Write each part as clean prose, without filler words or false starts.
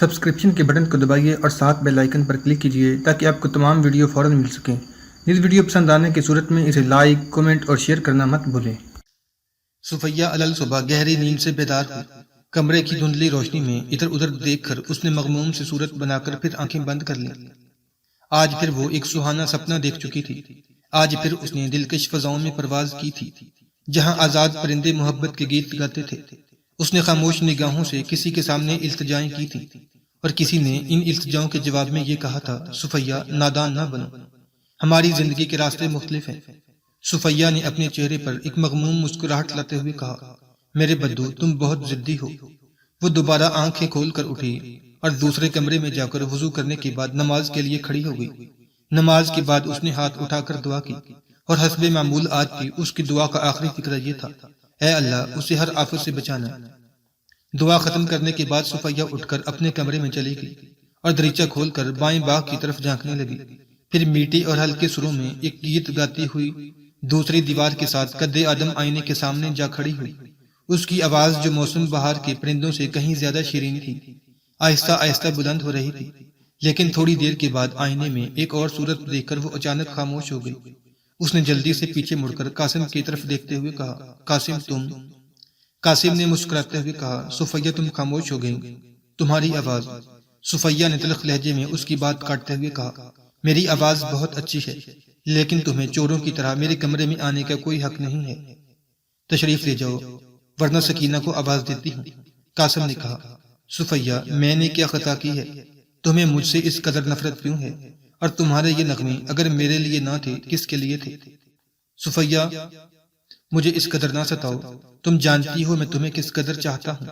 Subscription کے button کو دبائیے اور ساتھ بیل آئیکن پر کلک کیجیے تاکہ آپ کو تمام ویڈیو فوراً مل سکیں۔ اس ویڈیو پسند آنے کی صورت میں اسے لائک، کمنٹ اور شیئر کرنا مت بھولیں۔ صفیہ علل صبح گہری نیند سے بیدار ہوئی۔ کمرے کی دھندلی روشنی میں ادھر ادھر دیکھ کر اس نے مغموم سی صورت بنا کر پھر آنکھیں بند کر لیں۔ آج پھر وہ ایک سہانا سپنا دیکھ چکی تھی۔ آج پھر اس نے دلکش فضاؤں میں پرواز کی تھی جہاں آزاد پرندے محبت کے گیت گاتے تھے۔ اس نے خاموش نگاہوں سے کسی کے سامنے التجائیں کی تھی اور کسی نے ان التجاؤں کے جواب میں یہ کہا تھا، صفیہ نادان نہ بنو، ہماری زندگی کے راستے مختلف ہیں۔ صفیہ نے اپنے چہرے پر ایک مغموم مسکراہٹ لاتے ہوئے کہا، میرے بدو تم بہت ضدی ہو۔ وہ دوبارہ آنکھیں کھول کر اٹھی اور دوسرے کمرے میں جا کر وضو کرنے کے بعد نماز کے لیے کھڑی ہو گئی۔ نماز کے بعد اس نے ہاتھ اٹھا کر دعا کی اور حسب معمول آج کی اس کی دعا کا آخری فکرہ یہ تھا، اے اللہ اسے ہر آفت سے بچانا۔ دعا ختم کرنے کے بعد صفیہ اٹھ کر اپنے کمرے میں چلی گئی اور دریچہ کھول کر بائیں باغ کی طرف جھانکنے لگی۔ پھر میٹھی اور ہلکے سروں میں ایک گیت گاتی ہوئی دوسری دیوار کے ساتھ قد آدم آئینے کے سامنے جا کھڑی ہوئی۔ اس کی آواز جو موسم بہار کے پرندوں سے کہیں زیادہ شیرین تھی، آہستہ آہستہ بلند ہو رہی تھی، لیکن تھوڑی دیر کے بعد آئینے میں ایک اور صورت دیکھ کر وہ اچانک خاموش ہو گئی۔ اس نے جلدی سے پیچھے مڑ کر قاسم کی طرف دیکھتے ہوئے کہا، قاسم تم؟ قاسم نے مسکراتے ہوئے کہا، صفیہ تم خاموش ہو گئی، تمہاری آواز۔ صفیہ نے تلخ لہجے میں اس کی بات کاٹتے ہوئے کہا، میری آواز بہت اچھی ہے لیکن تمہیں چوروں کی طرح میرے کمرے میں آنے کا کوئی حق نہیں ہے، تشریف لے جاؤ ورنہ سکینہ کو آواز دیتی ہوں۔ قاسم نے کہا، صفیہ میں نے کیا خطا کی ہے؟ تمہیں مجھ سے اس قدر نفرت کیوں ہے؟ اور تمہارے یہ نغمے اگر میرے لیے نہ تھے کس کے لیے تھے؟ صفیہ مجھے اس قدر نہ ستاؤ، تم جانتی ہو میں تمہیں کس قدر چاہتا ہوں۔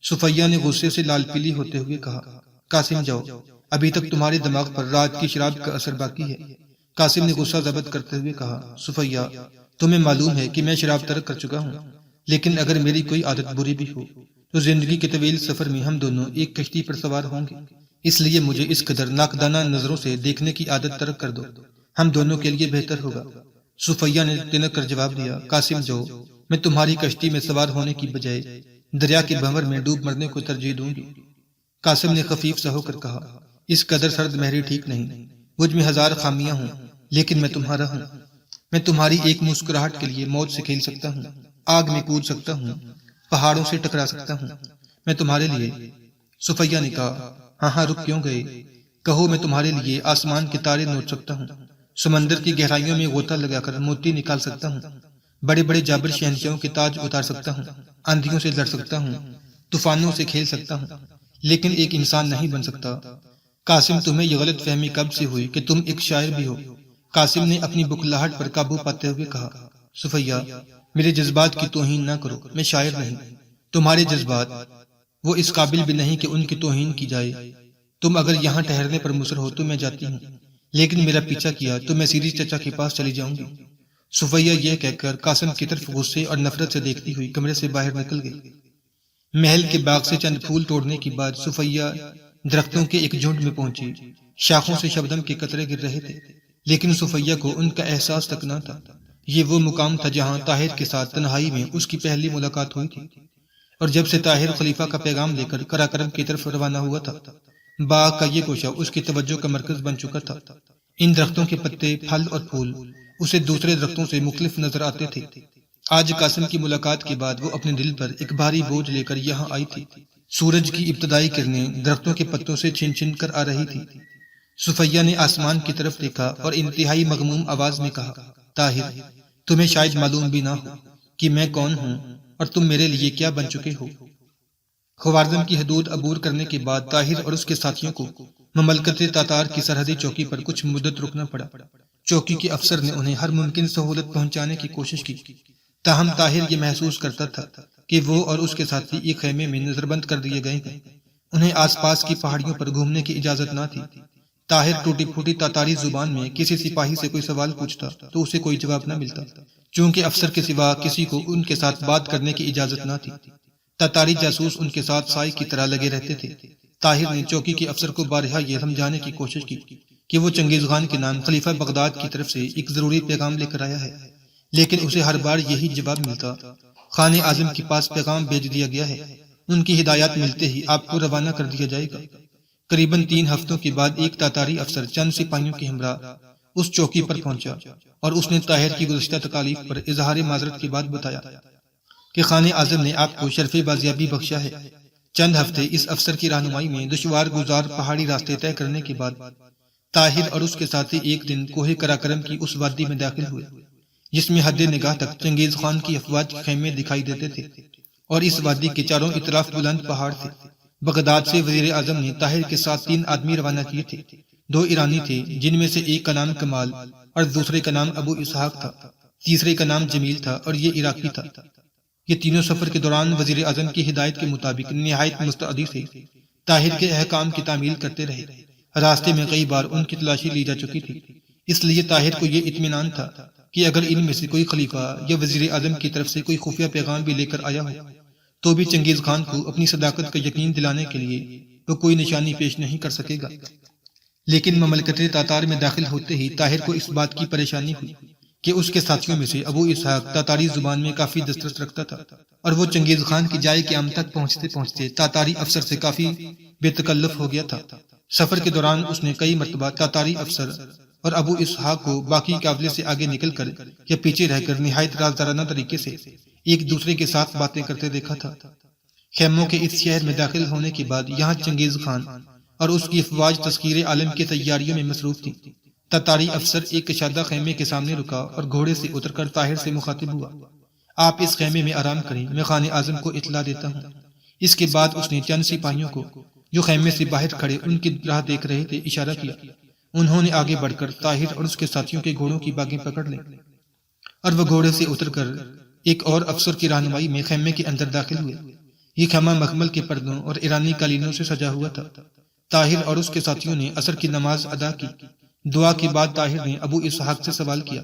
صفیہ نے غصے سے لال پیلی ہوتے ہوئے کہا، قاسم جاؤ، ابھی تک تمہارے دماغ پر رات کی شراب کا اثر باقی ہے۔ قاسم نے غصہ ضبط کرتے ہوئے کہا، صفیہ تمہیں معلوم ہے کہ میں شراب ترک کر چکا ہوں، لیکن اگر میری کوئی عادت بری بھی ہو تو زندگی کے طویل سفر میں ہم دونوں ایک کشتی پر سوار ہوں گے، اس لیے مجھے اس قدر ناقدانہ نظروں سے دیکھنے کی عادت ترک کر دو، ہم دونوں کے لیے بہتر ہوگا۔ صفیہ نے تنک کر جواب دیا، قاسم جاؤ، میں تمہاری کشتی میں سوار ہونے کی بجائے دریا کے بھنور میں ڈوب مرنے کو ترجیح دوں گی۔ قاسم نے خفیف سا ہو کر کہا، اس قدر سرد مہری ٹھیک نہیں، مجھ میں ہزار خامیاں ہوں لیکن میں تمہارا ہوں۔ میں تمہاری ایک مسکراہٹ کے لیے موت سے کھیل سکتا ہوں، آگ میں کود سکتا ہوں، پہاڑوں سے ٹکرا سکتا ہوں، میں تمہارے لیے۔ صفیہ نے کہا، ہاں رک کیوں گئے؟ کہو میں تمہارے لیے آسمان کے تارے نوچ سکتا ہوں، سمندر کی گہرائیوں میں غوطہ لگا کر موتی نکال سکتا ہوں، بڑے بڑے جابر شہنشاہوں کے تاج اتار سکتا ہوں، آندھیوں سے لڑ سکتا ہوں، طوفانوں سے کھیل سکتا ہوں، لیکن ایک انسان نہیں بن سکتا۔ قاسم تمہیں یہ غلط فہمی کب سے ہوئی کہ تم ایک شاعر بھی ہو؟ قاسم نے اپنی بکھلاہٹ پر قابو پاتے ہوئے کہا، صفیہ میرے جذبات کی توہین نہ کرو، میں شاعر نہیں، تمہارے جذبات وہ اس قابل بھی نہیں کہ ان کی توہین کی جائے۔ تم اگر یہاں ٹھہرنے پر مصر ہو تو میں جاتی ہوں، لیکن میرا پیچھا کیا تو میں سیریز چچا کے پاس چلی جاؤں گی۔ صفیہ یہ کہہ کر قاسم کی طرف غصے اور نفرت سے دیکھتی ہوئی کمرے سے باہر نکل گئی۔ محل کے باغ سے چند پھول توڑنے کے بعد صفیہ درختوں کے ایک جھنڈ میں پہنچی۔ شاخوں سے شبنم کے قطرے گر رہے تھے لیکن صفیہ کو ان کا احساس تک نہ تھا۔ یہ وہ مقام تھا جہاں طاہر کے ساتھ تنہائی میں اس کی پہلی ملاقات ہوئی تھی، اور جب سے طاہر خلیفہ کا پیغام لے کر قراقرم کی طرف روانہ ہوا تھا، باغ کا یہ گوشہ اس کی توجہ کا مرکز بن چکا تھا۔ ان درختوں کے پتے، پھل اور پھول اسے دوسرے درختوں سے مختلف نظر آتے تھے۔ آج قاسم کی ملاقات کے بعد وہ اپنے دل پر ایک بھاری بوجھ لے کر یہاں آئی تھی۔ سورج کی ابتدائی کرنیں درختوں کے پتوں سے چھن چھن کر آ رہی تھی۔ صفیہ نے آسمان کی طرف دیکھا اور انتہائی مغموم آواز میں کہا، طاہر تمہیں شاید معلوم بھی نہ ہو کہ میں کون ہوں اور تم میرے لیے کیا بن چکے ہو۔ خوارزم کی حدود عبور کرنے کے بعد طاہر اور اس کے ساتھیوں کو مملکت تاتار کی سرحدی چوکی پر کچھ مدت رکنا پڑا۔ چوکی کے افسر نے انہیں ہر ممکن سہولت پہنچانے کی کوشش کی، تاہم طاہر یہ محسوس کرتا تھا کہ وہ اور اس کے ساتھی ایک خیمے میں نظر بند کر دیے گئے ہیں۔ انہیں آس پاس کی پہاڑیوں پر گھومنے کی اجازت نہ تھی۔ طاہر ٹوٹی پھوٹی تاتاری زبان میں کسی سپاہی سے کوئی سوال پوچھتا تو اسے کوئی جواب نہ ملتا، چونکہ افسر کے سوا کسی کو ان کے ساتھ بات کرنے کی اجازت نہ تھی۔ تاتاری جاسوس ان کے ساتھ سائے کی طرح لگے رہتے تھے۔ طاہر نے چوکی کے افسر کو بارہا یہ سمجھانے کی کوشش کی کہ وہ چنگیز خان کے نام خلیفہ بغداد کی طرف سے ایک ضروری پیغام لے کر آیا ہے، لیکن اسے ہر بار یہی جواب ملتا، خان اعظم کے پاس پیغام بھیج دیا گیا ہے، ان کی ہدایات ملتے ہی آپ کو روانہ کر دیا جائے گا۔ قریباً 3 ہفتوں کے بعد ایک تاتاری افسر چند سپاہیوں کے ہمراہ اس چوکی پر پہنچا اور اس نے طاہر کی گزشتہ تکالیف پر اظہار معذرت کے بعد بتایا کہ خان اعظم نے آپ کو شرف بازیابی بخشا ہے۔ چند ہفتے اس افسر کی رہنمائی میں دشوار گزار پہاڑی راستے طے کرنے کے بعد طاہر اور اس کے ساتھی ایک دن کوہ قراقرم کی اس وادی میں داخل ہوئے جس میں حد نگاہ تک چنگیز خان کی افواج کے خیمے دکھائی دیتے تھے، اور اس وادی کے چاروں اطراف بلند پہاڑ تھے۔ بغداد سے وزیر اعظم نے طاہر کے ساتھ 3 آدمی روانہ کیے تھے۔ 2 ایرانی تھے جن میں سے ایک کا نام کمال اور دوسرے کا نام ابو اسحاق تھا، تیسرے کا نام جمیل تھا اور یہ عراقی تھا۔ یہ تینوں سفر کے دوران وزیر اعظم کی ہدایت کے مطابق نہایت مستعدی سے طاہر کے احکام کی تعمیل کرتے رہے۔ راستے میں کئی بار ان کی تلاشی لی جا چکی تھی، اس لیے طاہر کو یہ اطمینان تھا کہ اگر ان میں سے کوئی خلیفہ یا وزیر اعظم کی طرف سے کوئی خفیہ پیغام بھی لے کر آیا ہو تو بھی چنگیز خان کو اپنی صداقت کا یقین دلانے کے لیے وہ کوئی نشانی پیش نہیں کر سکے گا۔ لیکن مملکت تاتار میں داخل ہوتے ہی طاہر کو اس بات کی پریشانی ہوئی کہ اس کے ساتھیوں میں سے ابو اسحاق تاتاری زبان میں کافی دسترس رکھتا تھا، اور وہ چنگیز خان کی جائے قیام تک پہنچتے پہنچتے تاتاری افسر سے کافی بے تکلف ہو گیا تھا۔ سفر کے دوران اس نے کئی مرتبہ تاتاری افسر اور ابو اسحاق کو باقی قافلے سے آگے نکل کر یا پیچھے رہ کر نہایت رازدارانہ طریقے سے ایک دوسرے کے ساتھ باتیں کرتے دیکھا تھا۔ خیموں کے اس شہر میں داخل ہونے کے بعد یہاں چنگیز خان اور اس کی افواج تذکیر عالم کی تیاریوں میں مصروف تھی۔ تاتاری افسر ایک کشادہ خیمے کے سامنے رکا اور گھوڑے سے اتر کر طاہر سے مخاطب ہوا، آپ اس خیمے میں آرام کریں، میں خان اعظم کو اطلاع دیتا ہوں۔ اس کے بعد اس نے چند سپاہیوں کو جو خیمے سے باہر کھڑے ان کی راہ دیکھ رہے تھے اشارہ کیا۔ انہوں نے آگے بڑھ کر طاہر اور اس کے ساتھیوں کے گھوڑوں کی باگیں پکڑ لیں اور وہ گھوڑے سے اتر کر ایک اور افسر کی رہنمائی میں خیمے کے اندر داخل ہوئے۔ یہ خیمہ مخمل کے پردوں اور ایرانی قالینوں سے سجا ہوا تھا۔ طاہر اور اس کے ساتھیوں نے عصر کی نماز ادا کی۔ دعا کے بعد طاہر نے ابو اسحاق سے سوال کیا،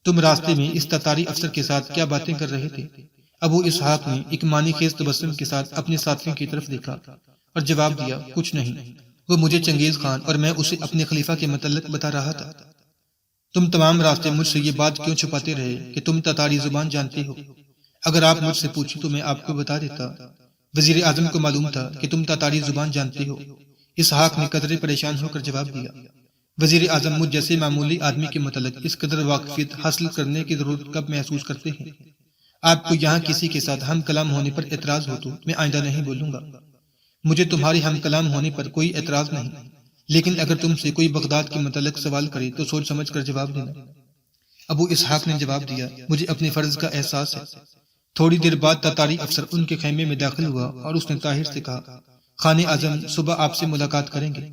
تم راستے میں اس تاتاری افسر کے ساتھ کیا باتیں کر رہے تھے؟ ابو اسحاق نے ایک معنی خیز تبسم کے ساتھ اپنے ساتھیوں کی طرف دیکھا اور جواب دیا، کچھ نہیں، وہ مجھے چنگیز خان اور میں اسے اپنے خلیفہ کے متعلق بتا رہا تھا۔ تم تمام راستے مجھ سے یہ بات کیوں چھپاتے رہے کہ تم تاتاری زبان جانتے ہو؟ اگر آپ مجھ سے پوچھیں تو میں آپ کو بتا دیتا۔ وزیر اعظم کو معلوم تھا کہ تم تاتاری زبان جانتے ہو۔ اسحاق نے قدرے پریشان ہو کر جواب دیا، وزیر اعظم مجھ جیسے معمولی آدمی کے متعلق اس قدر واقفیت حاصل کرنے کی ضرورت کب محسوس کرتے ہیں؟ آپ کو یہاں کسی کے ساتھ ہم کلام ہونے پر اعتراض ہو تو میں آئندہ نہیں بولوں گا۔ مجھے تمہاری ہم کلام ہونے پر کوئی اعتراض نہیں، لیکن اگر تم سے کوئی بغداد کے متعلق سوال کرے تو سوچ سمجھ کر جواب دینا۔ ابو اسحاق نے جواب دیا، مجھے اپنے فرض کا احساس ہے۔ تھوڑی دیر بعد تاتاری افسر ان کے خیمے میں داخل ہوا اور اس نے طاہر سے کہا، خان اعظم صبح آپ سے ملاقات کریں گے۔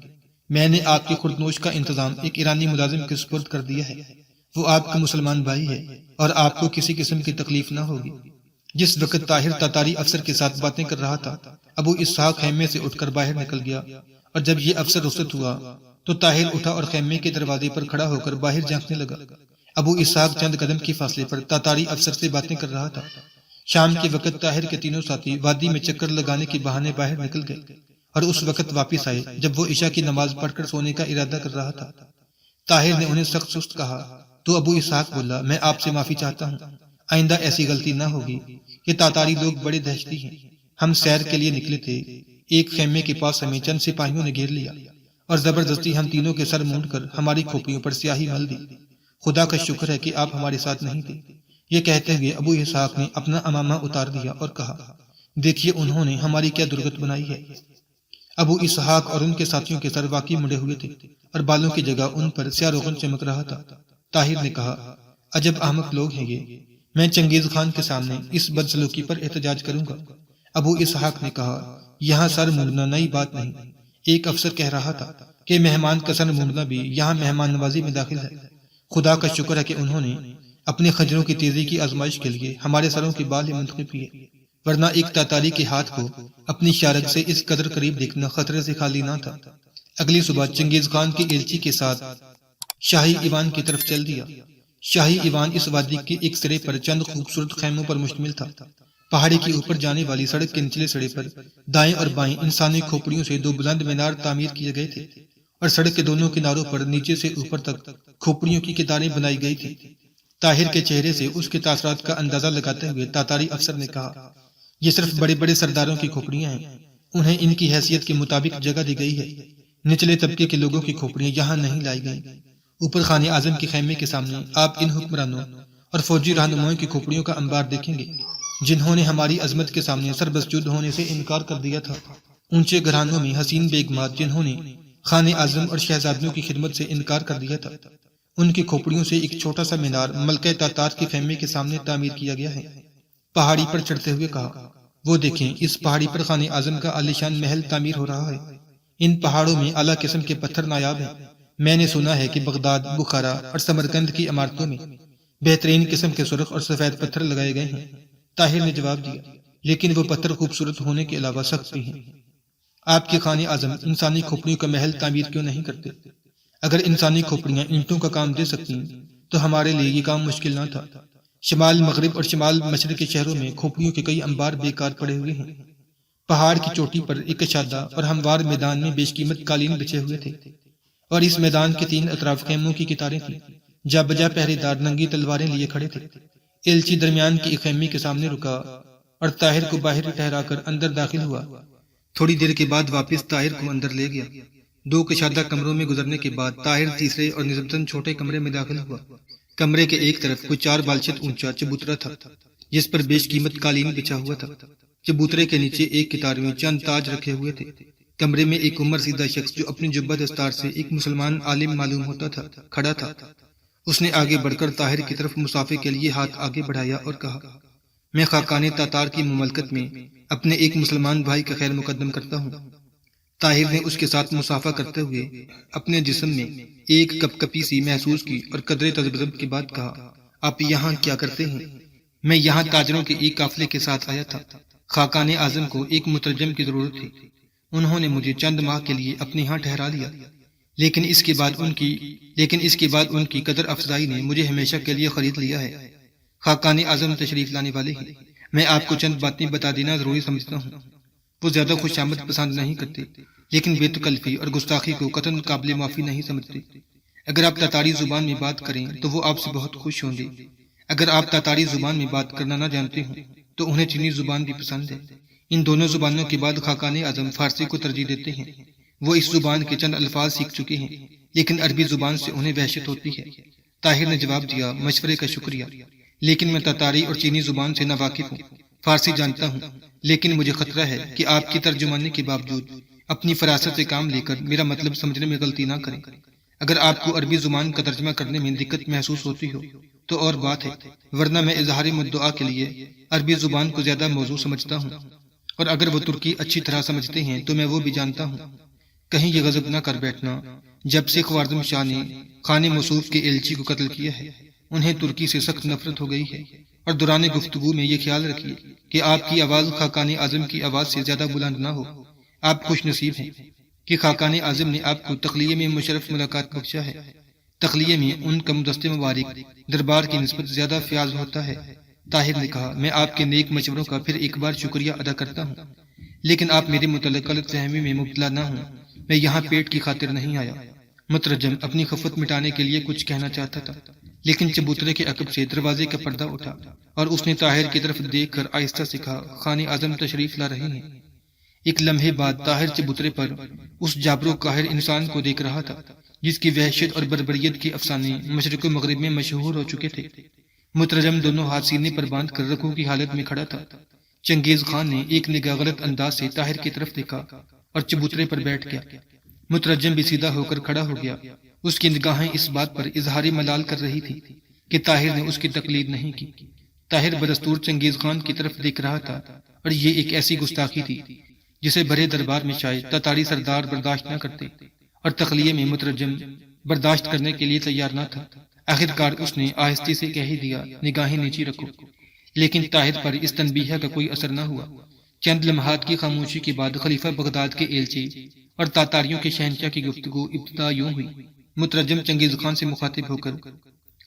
میں نے آپ کی خردنوش کا انتظام ایک ایرانی ملازم کے سپرد کر دیا ہے، وہ آپ کا مسلمان بھائی ہے اور آپ کو کسی قسم کی تکلیف نہ ہوگی۔ جس وقت طاہر تاتاری افسر کے ساتھ باتیں کر رہا تھا، ابو اسحاق خیمے سے اٹھ کر باہر نکل گیا، اور جب یہ افسر رخصت ہوا تو طاہر اٹھا اور خیمے کے دروازے پر کھڑا ہو کر باہر جھانکنے لگا۔ ابو اسحاق چند قدم کی فاصلے پر تاتاری افسر سے باتیں کر رہا تھا۔ شام کے وقت طاہر کے تینوں ساتھی وادی میں چکر لگانے کے بہانے باہر نکل گئے اور اس وقت واپس آئے جب وہ عشاء کی نماز پڑھ کر سونے کا ارادہ کر رہا تھا۔ طاہر نے انہیں سخت سست کہا تو ابو اسحاق بولا، میں آپ سے معافی چاہتا ہوں، آئندہ ایسی غلطی نہ ہوگی۔ یہ تاتاری لوگ بڑے دہشتی ہیں۔ ہم سیر کے لیے نکلے تھے، ایک خیمے کے پاس ہمیں چند سپاہیوں نے گھیر لیا اور زبردستی ہم تینوں کے سر مونڈ کر ہماری کھوپڑیوں پر سیاہی مل دی۔ خدا کا شکر ہے کہ آپ ہمارے ساتھ نہیں تھے۔ یہ کہتے ہوئے ابو اسحاق نے اپنا امامہ اتار دیا اور کہا، دیکھیے انہوں نے ہماری کیا درگت بنائی ہے۔ ابو اسحاق اور ان کے ساتھیوں کے سر واقعی مڑے ہوئے تھے اور بالوں کی جگہ ان پر سیاہ روغن چمک رہا تھا۔ طاہر نے کہا، عجب احمق لوگ ہیں یہ، میں چنگیز خان کے سامنے اس بدسلوکی پر احتجاج کروں گا۔ ابو اسحاق نے کہا، یہاں سر مونڈنا نئی بات نہیں، ایک افسر کہہ رہا تھا کہ مہمان کا سر مونڈنا بھی یہاں مہمان نوازی میں داخل ہے۔ خدا کا شکر ہے کہ انہوں نے اپنے خنجروں کی تیزی کی آزمائش کے لیے ہمارے سروں کے بال ہی منتخب کیے، ورنہ ایک تاتاری کے ہاتھ کو اپنی شارک سے اس قدر قریب دیکھنا خطرے سے خالی نہ تھا۔ اگلی صبح چنگیز خان کی ایلچی کے ساتھ شاہی ایوان کی طرف چل دیا۔ شاہی ایوان اس وادی کے ایک سرے پر چند خوبصورت خیموں پر مشتمل تھا۔ پہاڑی کے اوپر جانے والی سڑک کے نچلے سرے پر دائیں اور بائیں انسانی کھوپڑیوں سے 2 بلند مینار تعمیر کیے گئے تھے اور سڑک کے دونوں کناروں پر نیچے سے اوپر تک کھوپڑیوں کی قطاریں بنائی گئی تھی۔ طاہر کے چہرے سے اس کے تاثرات کا اندازہ لگاتے ہوئے تاتاری افسر نے کہا، یہ صرف بڑے بڑے سرداروں کی کھوپڑیاں ہیں، انہیں ان کی حیثیت کے مطابق جگہ دی گئی ہے، نچلے طبقے کے لوگوں کی کھوپڑیاں یہاں نہیں لائی گئیں۔ اوپر خان اعظم کے خیمے کے سامنے آپ ان حکمرانوں اور فوجی رہنماؤں کی کھوپڑیوں کا انبار دیکھیں گے جنہوں نے ہماری عظمت کے سامنے سر بسجود ہونے سے انکار کر دیا تھا۔ اونچے گھرانوں میں حسین بیگمات جنہوں نے خان اعظم اور شہزادیوں کی خدمت سے انکار کر دیا تھا، ان کی کھوپڑیوں سے ایک چھوٹا سا مینار ملکہ تاتار کے خیمے کے سامنے تعمیر کیا گیا ہے۔ پہاڑی پر چڑھتے ہوئے کہا، وہ دیکھیں، اس پہاڑی پر خان اعظم کا عالیشان محل تعمیر ہو رہا ہے۔ ان پہاڑوں میں اعلیٰ قسم کے پتھر نایاب ہیں۔ میں نے سنا ہے کہ بغداد، بخارا اور سمرقند کی عمارتوں میں بہترین قسم کے سرخ اور سفید پتھر لگائے گئے ہیں۔ طاہر نے جواب دیا، لیکن وہ پتھر خوبصورت ہونے کے علاوہ سخت بھی ہیں۔ آپ کے خان اعظم انسانی کھوپڑیوں کا محل تعمیر کیوں نہیں کرتے؟ اگر انسانی کھوپڑیاں اینٹوں کا کام دے سکتی تو ہمارے لیے یہ کام مشکل نہ تھا۔ شمال مغرب اور شمال مشرق کے شہروں میں کھوپڑیوں کے کئی انبار بیکار پڑے ہوئے ہیں۔ پہاڑ کی چوٹی پر ایک کشادہ اور ہموار میدان میں بیش قیمت قالین بچھے ہوئے تھے، اور اس میدان کے تین اطراف خیموں کی قطاریں تھیں۔ جا بجا پہرے دار ننگی تلواریں لیے کھڑے تھے۔ ایلچی درمیان کی ایک خیمے کے سامنے رکا اور طاہر کو باہر ٹھہرا کر اندر داخل ہوا۔ تھوڑی دیر کے بعد واپس طاہر کو اندر لے گیا۔ دو کشادہ کمروں میں گزرنے کے بعد طاہر تیسرے اور نسبتاً چھوٹے کمرے میں داخل ہوا۔ کمرے کے ایک طرف کوئی 4 بالشت اونچا چبوترا تھا جس پر بیش قیمت قالین بچھا ہوا تھا۔ چبوترے کے نیچے ایک کتار میں چند تاج رکھے ہوئے تھے۔ کمرے میں ایک عمر سیدھا شخص جو اپنی جبہ دستار سے ایک مسلمان عالم معلوم ہوتا تھا کھڑا تھا۔ اس نے آگے بڑھ کر طاہر کی طرف مصافحے کے لیے ہاتھ آگے بڑھایا اور کہا، میں خاقان تاتار کی مملکت میں اپنے ایک مسلمان بھائی کا خیر مقدم کرتا ہوں۔ طاہر نے اس کے ساتھ مصافحہ کرتے ہوئے اپنے جسم میں ایک کپ کپی سی محسوس کی اور قدرے تذبذب کے بعد کہا، آپ یہاں کیا کرتے ہیں؟ میں یہاں تاجروں کے ایک قافلے کے ساتھ آیا تھا۔ خاقان اعظم کو ایک مترجم کی ضرورت تھی۔ انہوں نے مجھے چند ماہ کے لیے اپنے ہاں ٹھہرا لیا، لیکن اس کے بعد ان کی قدر افزائی نے مجھے ہمیشہ کے لیے خرید لیا ہے۔ خاقان اعظم تشریف لانے والے ہیں۔ میں آپ کو چند باتیں بتا دینا ضروری سمجھتا ہوں۔ وہ زیادہ خوشامد پسند نہیں کرتے، لیکن بے تکلفی اور گستاخی کو قطعاً قابل معافی نہیں سمجھتے۔ اگر آپ تاتاری زبان میں بات کریں تو وہ آپ سے بہت خوش ہوں گے۔ اگر آپ تاتاری زبان میں بات کرنا نہ جانتے ہوں تو انہیں چینی زبان بھی پسند ہے۔ ان دونوں زبانوں کے بعد خاقان اعظم فارسی کو ترجیح دیتے ہیں۔ وہ اس زبان کے چند الفاظ سیکھ چکے ہیں، لیکن عربی زبان سے انہیں وحشت ہوتی ہے۔ طاہر نے جواب دیا، مشورے کا شکریہ، لیکن میں تاتاری اور چینی زبان سے ناواقف ہوں۔ فارسی جانتا ہوں، لیکن مجھے خطرہ ہے کہ آپ کی ترجمانی کے باوجود اپنی فراست سے کام لے کر میرا مطلب سمجھنے میں غلطی نہ کریں۔ اگر آپ کو عربی زبان کا ترجمہ کرنے میں دقت محسوس ہوتی ہو تو اور بات ہے، ورنہ میں اظہار مدعا کے لیے عربی زبان کو زیادہ موزوں سمجھتا ہوں، اور اگر وہ ترکی اچھی طرح سمجھتے ہیں تو میں وہ بھی جانتا ہوں۔ کہیں یہ غضب نہ کر بیٹھنا، جب سے خوارزم شاہ نے خان موصوف کے ایلچی کو قتل کیا ہے انہیں ترکی سے سخت نفرت ہو گئی ہے، اور دوران گفتگو میں یہ خیال رکھیے کہ آپ کی آواز خاقان اعظم کی آواز سے زیادہ بلند نہ ہو۔ آپ خوش نصیب ہیں کہ خاقان اعظم نے آپ کو تخلیہ میں مشرف ملاقات بخشا ہے۔ تخلیہ میں ان کا مدست مبارک دربار کی نسبت زیادہ فیاض ہوتا ہے۔ طاہر نے کہا، میں آپ کے نیک مشوروں کا پھر ایک بار شکریہ ادا کرتا ہوں، لیکن آپ میرے متعلق غلط فہمی میں مبتلا نہ ہوں۔ میں یہاں پیٹ کی خاطر نہیں آیا۔ مترجم اپنی خفت مٹانے کے لیے کچھ کہنا چاہتا تھا، لیکن چبوترے کے عقب سے دروازے کا پردہ اٹھا اور اس نے طاہر کی طرف دیکھ کر آہستہ سے کہا، خان اعظم تشریف لا رہے ہیں۔ ایک لمحے بعد طاہر چبوترے پر اس جابر و قاہر انسان کو دیکھ رہا تھا جس کی وحشت اور بربریت کے افسانے مشرق و مغرب میں مشہور ہو چکے تھے۔ مترجم دونوں ہاتھ سینے پر باندھ کر رکوع کی حالت میں کھڑا تھا۔ چنگیز خان نے ایک نگاہ غلط انداز سے طاہر کی طرف دیکھا اور چبوترے پر بیٹھ گیا۔ مترجم بھی سیدھا ہو کر کھڑا ہو گیا۔ اس کی نگاہیں اس بات پر اظہار ملال کر رہی تھی کہ طاہر نے اس کی تقلید نہیں کی۔ طاہر بدستور چنگیز خان کی طرف دیکھ رہا تھا، اور یہ ایک ایسی گستاخی تھی جسے بڑے دربار میں شاید تاتاری سردار برداشت نہ کرتے، اور تخلیہ میں مترجم برداشت کرنے کے لیے تیار نہ تھا۔ آخرکار اس نے آہستے سے کہہ دیا، نگاہیں نیچی رکھو، لیکن طاہر پر اس تنبیہ کا کوئی اثر نہ ہوا۔ چند لمحات کی خاموشی کے بعد خلیفہ بغداد کے ایلچی اور تاتاریوں کے شہنشاہ کی گفتگو ابتدا یوں ہوئی۔ مترجم چنگیز خان سے مخاطب ہو کر،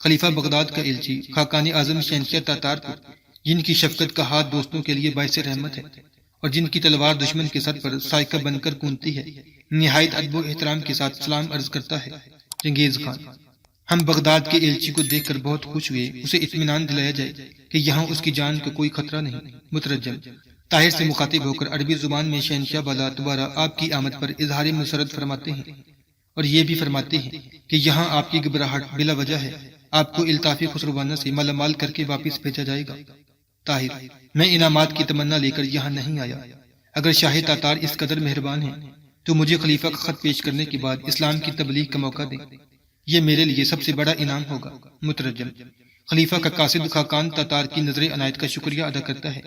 خلیفہ بغداد کا ایلچی خاقان اعظم شہنشاہ تاتار کو، جن کی شفقت کا ہاتھ دوستوں کے لیے باعث رحمت ہے اور جن کی تلوار دشمن کے سر پر سائقہ بن کر کونتی ہے، نہایت ادب و احترام کے ساتھ سلام عرض کرتا ہے۔ چنگیز خان، ہم بغداد کے ایلچی کو دیکھ کر بہت خوش ہوئے، اسے اطمینان دلایا جائے کہ یہاں اس کی جان کا کوئی خطرہ نہیں۔ مترجم، طاہر سے مخاطب ہو کر عربی زبان میں شہنشاہ بالا دوبارہ آپ کی آمد پر اظہار مسرت فرماتے ہیں اور یہ بھی فرماتے ہیں کہ یہاں آپ کی گھبراہٹ بلا وجہ ہے، آپ کو الطاف خسروانہ سے مالا مال کر کے واپس بھیجا جائے گا۔ طاہر: میں انعامات کی تمنا لے کر یہاں نہیں آیا، اگر شاہ تاتار اس قدر مہربان ہیں تو مجھے خلیفہ کا خط پیش کرنے کے بعد اسلام کی تبلیغ کا موقع دیں، یہ میرے لیے سب سے بڑا انعام ہوگا۔ مترجم: خلیفہ کا قاصد خاقان تاتار کی نظر عنایت کا شکریہ ادا کرتا ہے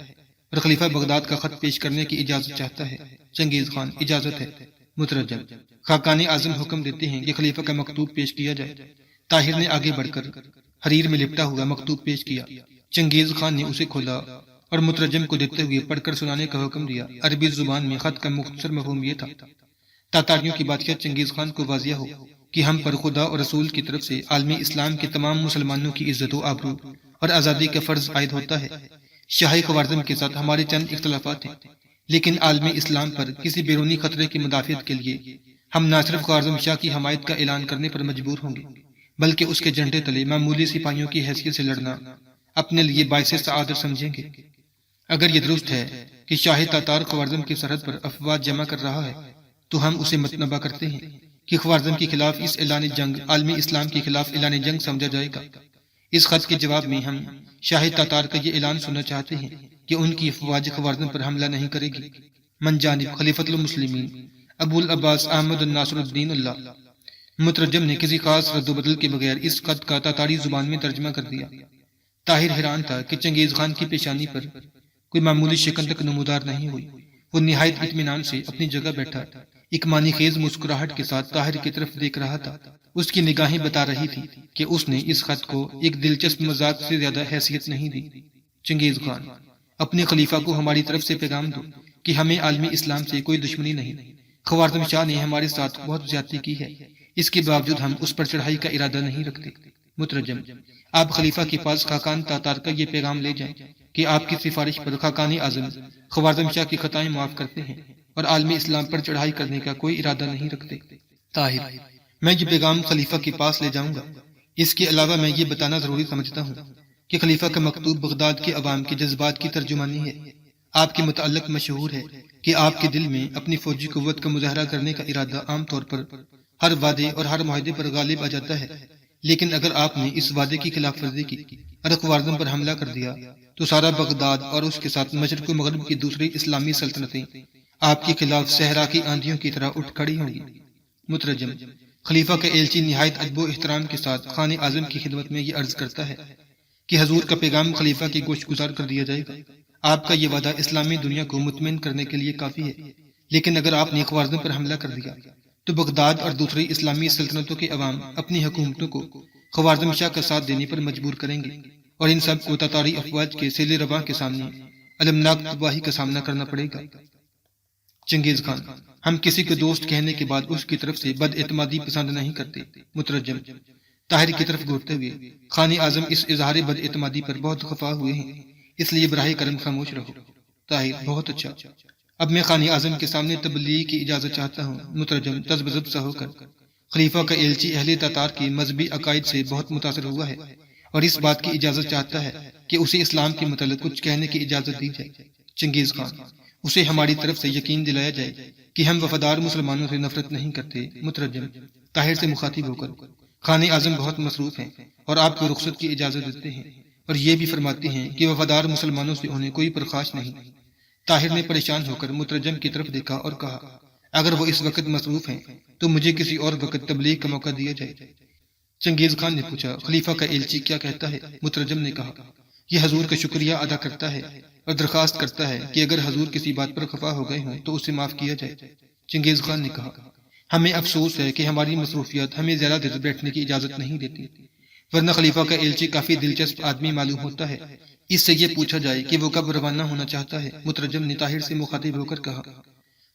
اور خلیفہ بغداد کا خط پیش کرنے کی اجازت چاہتا ہے۔ چنگیز خان: اجازت ہے۔ مترجم: خاقان اعظم حکم دیتے ہیں کہ خلیفہ کا مکتوب پیش کیا جائے۔ طاہر نے آگے بڑھ کر حریر میں لپٹا ہوا مکتوب پیش کیا۔ چنگیز خان نے اسے کھولا اور مترجم کو دیتے ہوئے پڑھ کر سنانے کا حکم دیا۔ عربی زبان میں خط کا مختصر مفہوم یہ تھا: تاتاریوں کی بادشاہ چنگیز خان کو واضح ہو کہ ہم پر خدا اور رسول کی طرف سے عالم اسلام کے تمام مسلمانوں کی عزت و آبرو اور آزادی کا فرض عائد ہوتا ہے۔ شاہ خوارزم کے ساتھ ہمارے چند اختلافات ہیں، لیکن عالم اسلام پر کسی بیرونی خطرے کی مدافعت کے لیے ہم نہ صرف خوارزم شاہ کی حمایت کا اعلان کرنے پر مجبور ہوں گے، بلکہ اس کے جھنڈے تلے معمولی سپاہیوں کی حیثیت سے لڑنا اپنے لیے باعث سعادت سمجھیں گے۔ اگر یہ درست ہے کہ شاہ تاتار خوارزم کی سرحد پر افواج جمع کر رہا ہے تو ہم اسے متنبہ کرتے ہیں کہ خوارزم کے خلاف اس اعلان جنگ عالم اسلام کے خلاف اعلان جنگ سمجھا جائے گا۔ اس خط کے جواب میں ہم شاہ تاتار کا یہ اعلان سننا چاہتے ہیں کہ ان کی افواج خوارزم پر حملہ نہیں کرے گی۔ من جانب خلیفۃ المسلمین ابو العباس احمد الناصر الدین اللہ۔ مترجم نے کسی خاص رد و بدل کے بغیر اس خط کا تاتاری زبان میں ترجمہ کر دیا۔ طاہر حیران تھا کہ چنگیز خان کی پیشانی پر کوئی معمولی شکن تک نمودار نہیں ہوئی۔ وہ نہایت اطمینان سے اپنی جگہ بیٹھا ایک معنی خیز مسکراہٹ کے ساتھ طاہر کی طرف دیکھ رہا تھا۔ اس کی نگاہیں بتا رہی تھی کہ اس نے اس خط کو ایک دلچسپ مذاق سے زیادہ حیثیت نہیں دی۔ چنگیز خان: اپنے خلیفہ کو ہماری طرف سے پیغام دو کہ ہمیں عالم اسلام سے کوئی دشمنی نہیں۔ خوارزم شاہ نے ہمارے ساتھ بہت زیادتی کی ہے، اس کے باوجود ہم اس پر چڑھائی کا ارادہ نہیں رکھتے۔ مترجم: آپ خلیفہ کے پاس خاقان تاتار کا یہ پیغام لے جائیں کہ آپ کی سفارش پر خاقان اعظم خوارزم شاہ کی خطائیں معاف کرتے ہیں اور عالم اسلام پر چڑھائی کرنے کا کوئی ارادہ نہیں رکھتے۔ طاہر: میں یہ پیغام خلیفہ کے پاس لے جاؤں گا۔ اس کے علاوہ میں یہ بتانا ضروری سمجھتا ہوں کہ خلیفہ کا مکتوب بغداد کے عوام کے جذبات کی ترجمانی ہے۔ آپ کے متعلق مشہور ہے کہ آپ کے دل میں اپنی فوجی قوت کا مظاہرہ کرنے کا ارادہ عام طور پر ہر وعدے اور ہر معاہدے پر غالب آ جاتا ہے، لیکن اگر آپ نے اس وعدے کی خلاف ورزی کی اور خوارزم پر حملہ کر دیا تو سارا بغداد اور اس کے ساتھ مشرق و مغرب کی دوسری اسلامی سلطنتیں آپ کے خلاف صحرا کی آندھیوں کی طرح اٹھ کھڑی ہوں گی۔ مترجم: خلیفہ کا ایلچی نہایت ادب و احترام کے ساتھ خان اعظم کی خدمت میں یہ عرض کرتا ہے کہ حضور کا پیغام خلیفہ کی گوش گزار کر دیا جائے گا۔ آپ کا یہ وعدہ اسلامی دنیا کو مطمئن کرنے کے لیے کافی ہے، لیکن اگر آپ نے خوارزم پر حملہ کر دیا تو بغداد اور دوسری اسلامی سلطنتوں کے عوام اپنی حکومتوں کو خوارزم شاہ کا ساتھ دینے پر مجبور کریں گے اور ان سب کو تاتاری افواج کے سیل رواں کے سامنے المناک تباہی کا سامنا کرنا پڑے گا۔ چنگیز خان: ہم کسی کو دوست کہنے کے بعد اس کی طرف سے بد اعتمادی پسند نہیں کرتے۔ مترجم طاہر کی طرف گورتے ہوئے: خان اعظم اس اظہار بد اعتمادی پر بہت خفا ہوئے ہیں، اس لیے براہ کرم خاموش رہو۔ طاہر: بہت اچھا، اب میں خان اعظم کے سامنے تبلیغ کی اجازت چاہتا ہوں۔ مترجم تذبذب سا ہو کر: خلیفہ کا ایلچی اہل تاتار کی مذہبی عقائد سے بہت متاثر ہوا ہے اور اس بات کی اجازت چاہتا ہے کہ اسے اسلام کے متعلق کچھ کہنے کی اجازت دی جائے۔ چنگیز خان: اسے ہماری طرف سے یقین دلایا جائے کہ ہم وفادار مسلمانوں سے نفرت نہیں کرتے۔ مترجم طاہر سے مخاطب ہو کر: خان اعظم بہت مصروف ہیں اور آپ کو رخصت کی اجازت دیتے ہیں اور یہ بھی فرماتے ہیں کہ وفادار مسلمانوں سے انہیں کوئی پرخاش نہیں۔ طاہر نے پریشان ہو کر مترجم کی طرف دیکھا اور کہا: اگر وہ اس وقت مصروف ہیں تو مجھے کسی اور وقت تبلیغ کا موقع دیا جائے۔ چنگیز خان نے پوچھا: خلیفہ کا ایلچی کیا کہتا ہے؟ مترجم نے کہا: یہ حضور کا شکریہ ادا کرتا ہے اور درخواست کرتا ہے کہ اگر حضور کسی بات پر خفا ہو گئے ہوں تو اسے معاف کیا جائے۔ چنگیز خان نے کہا: ہمیں افسوس ہے کہ ہماری مصروفیات ہمیں زیادہ دیر بیٹھنے کی اجازت نہیں دیتی، ورنہ خلیفہ کا ایلچی کافی دلچسپ آدمی معلوم ہوتا ہے، اس سے یہ پوچھا جائے کہ وہ کب روانہ ہونا چاہتا ہے۔ مترجم نے طاہر سے مخاطب ہو کر کہا: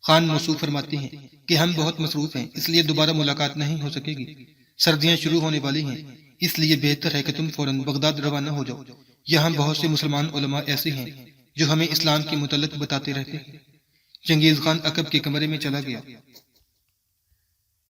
خان موصوف فرماتے ہیں کہ ہم بہت مصروف ہیں، اس لیے دوبارہ ملاقات نہیں ہو سکے گی، سردیاں شروع ہونے والی ہیں، اس لیے بہتر ہے کہ تم فوراً بغداد روانہ ہو جاؤ، یہاں بہت سے مسلمان علماء ایسے ہیں جو ہمیں اسلام کے متعلق بتاتے رہتے ہیں۔ چنگیز خان عقب کے کمرے میں چلا گیا۔